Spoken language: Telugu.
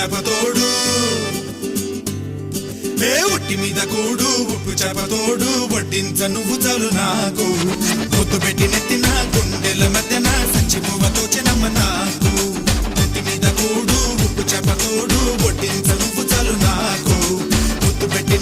చేపతోడు ఒట్టి మీద కూడు ఉప్పు చేపతోడు వడ్డించ నువ్వు చాలు నాకు ముద్దు పెట్టి నెత్తిన గుండెల మధ్యన సంచి పువ్వతో చినమ్మ నాకు ఒట్టి మీద కూడు ఉప్పు చేపతోడు వడ్డించ నువ్వు చాలు నాకు ముద్దు పెట్టి